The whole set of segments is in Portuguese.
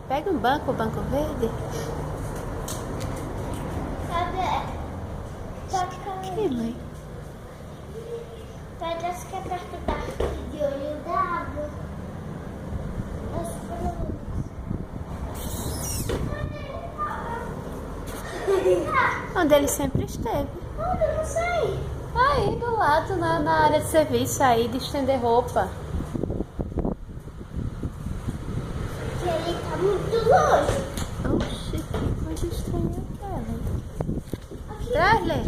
Pega um banco, o banco verde. Cadê? Que mãe? Parece que é perto de olho d'água. Onde ele sempre esteve. Onde? Eu não sei. Aí, do lado, na área de serviço aí, de estender roupa. Que ele tá muito longe. Oxi, que coisa estranha é aquela. Traz, Lê.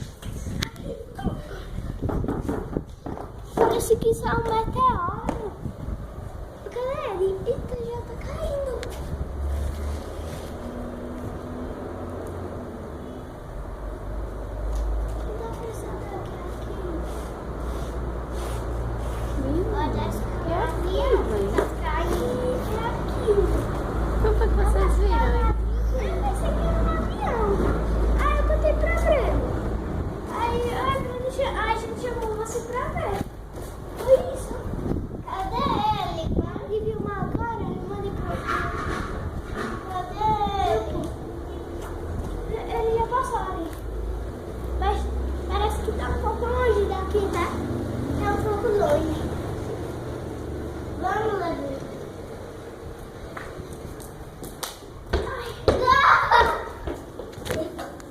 Parece que isso é um meteoro.